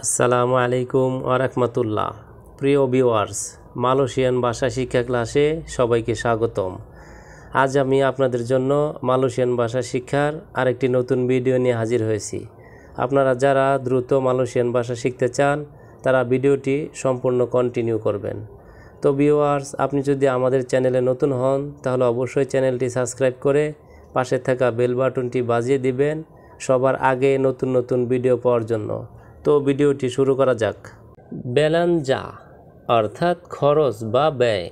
আসসালামু আলাইকুম ওয়া রাহমাতুল্লাহ। প্রিয় ভিউয়ার্স, মালয়েশিয়ান ভাষা শিক্ষা ক্লাসে সবাইকে স্বাগতম। আজ আমি আপনাদের জন্য মালয়েশিয়ান ভাষা শিক্ষার আরেকটি নতুন ভিডিও নিয়ে হাজির হয়েছি। আপনারা যারা দ্রুত মালয়েশিয়ান ভাষা শিখতে চান তারা ভিডিওটি সম্পূর্ণ কন্টিনিউ করবেন। তো ভিউয়ার্স, আপনি যদি আমাদের চ্যানেলে নতুন হন তাহলে অবশ্যই চ্যানেলটি সাবস্ক্রাইব করে পাশে থাকা বেল বাটনটি বাজিয়ে দিবেন সবার আগে নতুন নতুন ভিডিও পাওয়ার জন্য। তো ভিডিওটি শুরু করা যাক। বেলানজা অর্থাৎ খরচ বা ব্যয়।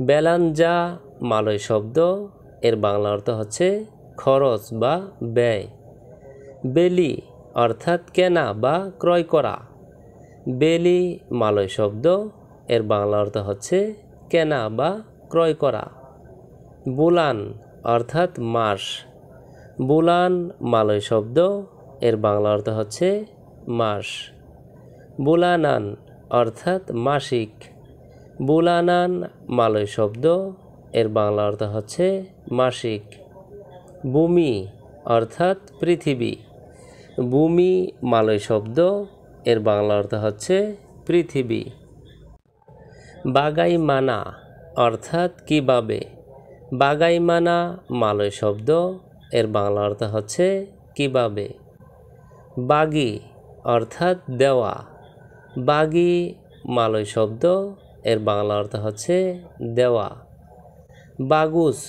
বেলানজা মালয় শব্দ, এর বাংলা অর্থ হচ্ছে খরচ বা ব্যয়। বেলি অর্থাৎ কেনা বা ক্রয় করা। বেলি মালয় শব্দ, এর বাংলা অর্থ হচ্ছে কেনা বা ক্রয় করা। বুলান অর্থাৎ মাস। বুলান মালয় শব্দ, এর বাংলা অর্থ হচ্ছে মাস। বুলানান অর্থাৎ মাসিক। বুলানান মালয় শব্দ, এর বাংলা অর্থ হচ্ছে মাসিক। ভূমি অর্থাৎ পৃথিবী। ভূমি মালয় শব্দ, এর বাংলা অর্থ হচ্ছে পৃথিবী। বাগাইমানা অর্থাৎ কিভাবে। বাগাইমানা মালয় শব্দ, এর বাংলা অর্থ হচ্ছে কিভাবে। বাগি অর্থাৎ দেওয়া। বাগি মালয় শব্দ, এর বাংলা অর্থ হচ্ছে দেওয়া। বাগুস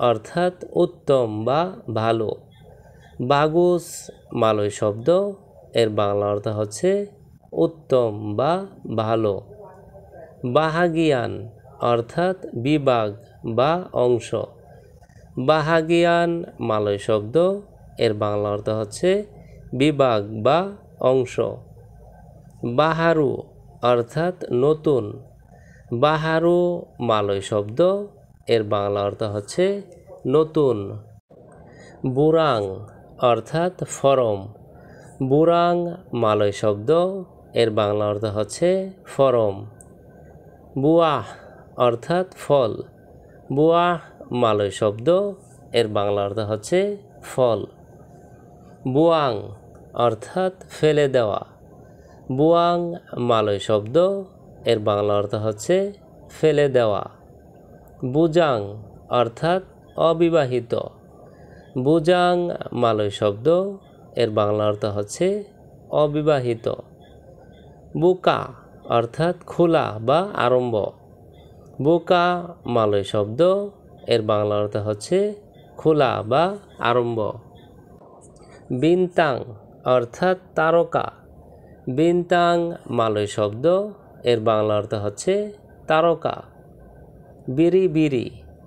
অর্থাৎ উত্তম বা ভালো। বাগুস মালয় শব্দ, এর বাংলা অর্থ হচ্ছে উত্তম বা ভালো। বাহাগিয়ান অর্থাৎ বিভাগ বা অংশ। বাহাগিয়ান মালয় শব্দ, এর বাংলা অর্থ হচ্ছে বিভাগ বা অংশ। বাহারু অর্থাৎ নতুন। বাহারু মালয় শব্দ, এর বাংলা অর্থ হচ্ছে নতুন। বুরাং অর্থাৎ ফরম। বুরাং মালয় শব্দ, এর বাংলা অর্থ হচ্ছে ফরম। বুয়াহ অর্থাৎ ফল। বুয়াহ মালয় শব্দ, এর বাংলা অর্থ হচ্ছে ফল। বুয়াং অর্থাৎ ফেলে দেওয়া। বুয়াং মালয় শব্দ, এর বাংলা অর্থ হচ্ছে ফেলে দেওয়া। বুজাং অর্থাৎ অবিবাহিত। বুজাং মালয় শব্দ, এর বাংলা অর্থ হচ্ছে অবিবাহিত। বুকা অর্থাৎ খোলা বা আরম্ভ। বুকা মালয় শব্দ, এর বাংলা অর্থ হচ্ছে খোলা বা আরম্ভ। বিনতাং অর্থাৎ তারকা। বিনতাং মালয় শব্দ, এর বাংলা অর্থ হচ্ছে তারকা। বিরি বিরি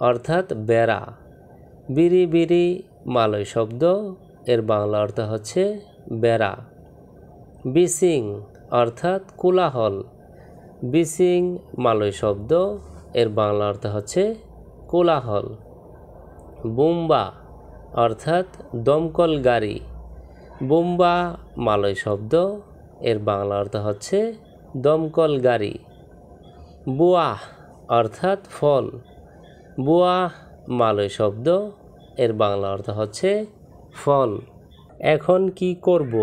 অর্থাৎ বেড়া। বিরি বিরি মালয় শব্দ, এর বাংলা অর্থ হচ্ছে বেড়া। বিসিং অর্থাৎ কোলাহল। বিসিং মালয় শব্দ, এর বাংলা অর্থ হচ্ছে কোলাহল। বুম্বা অর্থাৎ দমকল গাড়ি। বুম্বা মালয় শব্দ, এর বাংলা অর্থ হচ্ছে দমকল গাড়ি। বুয়াহ অর্থাৎ ফল। বুয়াহ মালয় শব্দ, এর বাংলা অর্থ হচ্ছে ফল। এখন কি করব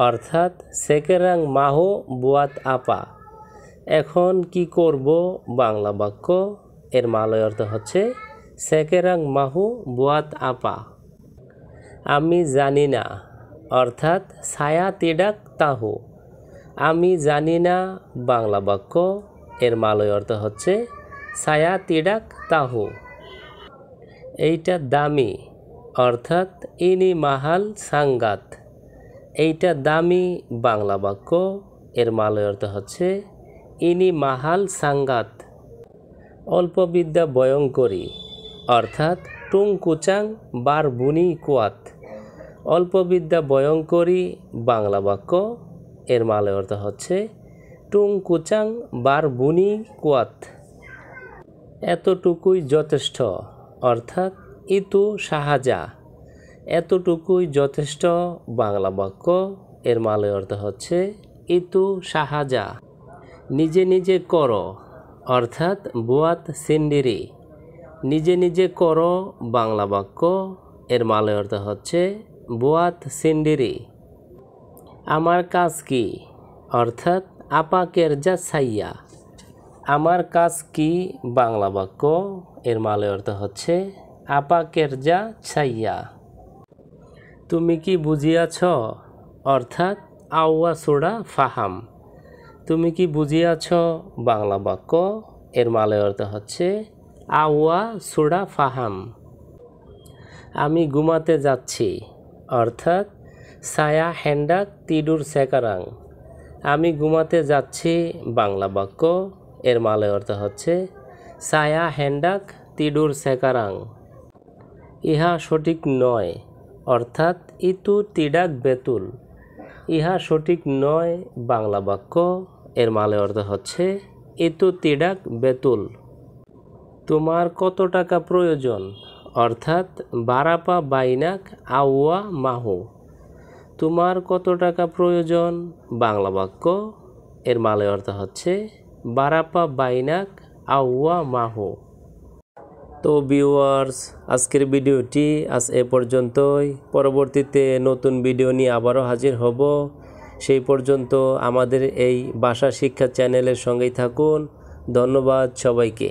অর্থাৎ সেকেরাং মাহো বুয়াত আপা। এখন কি করব বাংলা বাক্য, এর মালয় অর্থ হচ্ছে সেকেরাং মাহো বুয়াত আপা। আমি জানি না অর্থাৎ ছায়া তিডাক তাহু। আমি জানি না বাংলা বাক্য, এর মালয় অর্থ হচ্ছে ছায়া তিডাক তাহু। এইটা দামি অর্থাৎ ইনি মাহাল সাঙ্গাত। এইটা দামি বাংলা বাক্য, এর মালয় অর্থ হচ্ছে ইনি মাহাল সাঙ্গাত। অল্পবিদ্যা ভয়ঙ্করী অর্থাৎ টুং কুচাং বার বুনি কুয়াত। অল্পবিদ্যা ভয়ঙ্করী বাংলা বাক্য, এর মালয় অর্থ হচ্ছে টুং কুচাং বার বুনি কুয়াত। এতটুকুই যথেষ্ট অর্থাৎ ইতু সাহাযা। এতটুকুই যথেষ্ট বাংলা বাক্য, এর মালয় অর্থ হচ্ছে ইতু সাহাযা। নিজে নিজে করো অর্থাৎ বুয়াত সিন্ডিরি। নিজে নিজে করো বাংলা বাক্য, এর মালয় অর্থ হচ্ছে বুয়াত সিন্ডিরি। আমার কাজ কি অর্থাৎ আপা কেরজা ছাইয়া। আমার কাজ কি বাংলা বাক্য, এর মালয় অর্থ হচ্ছে আপা কেরজা ছাইয়া। তুমি কি বুঝিয়াছ, অর্থাৎ আউয়া সোডা ফাহাম। তুমি কি বুঝিয়াছ বাংলা বাক্য, এর মালয় অর্থ হচ্ছে আউয়া সোডা ফাহাম। আমি ঘুমাতে যাচ্ছি, অর্থাৎ সায়া হেন্ডাক তিডুর সেকারাং। আমি ঘুমাতে যাচ্ছি বাংলা বাক্য, এর মালয় অর্থ হচ্ছে সায়া হেন্ডাক তিডুর সেকারাং। ইহা সঠিক নয়, অর্থাৎ ইতু তিডাক বেতুল। ইহা সঠিক নয় বাংলা বাক্য, এর মালয় অর্থ হচ্ছে ইতু তিডাক বেতুল। তোমার কত টাকা প্রয়োজন, অর্থাৎ বারাপা বাইনাক আউয়া মাহু। তোমার কত টাকা প্রয়োজন বাংলা বাক্য, এর মালয় অর্থ হচ্ছে বারাপা বাইনাক আউয়া মাহু। তো ভিউয়ার্স, আজকের ভিডিওটি আজ এ পর্যন্তই। পরবর্তীতে নতুন ভিডিও নিয়ে আবারও হাজির হব। সেই পর্যন্ত আমাদের এই ভাষা শিক্ষা চ্যানেলের সঙ্গেই থাকুন। ধন্যবাদ সবাইকে।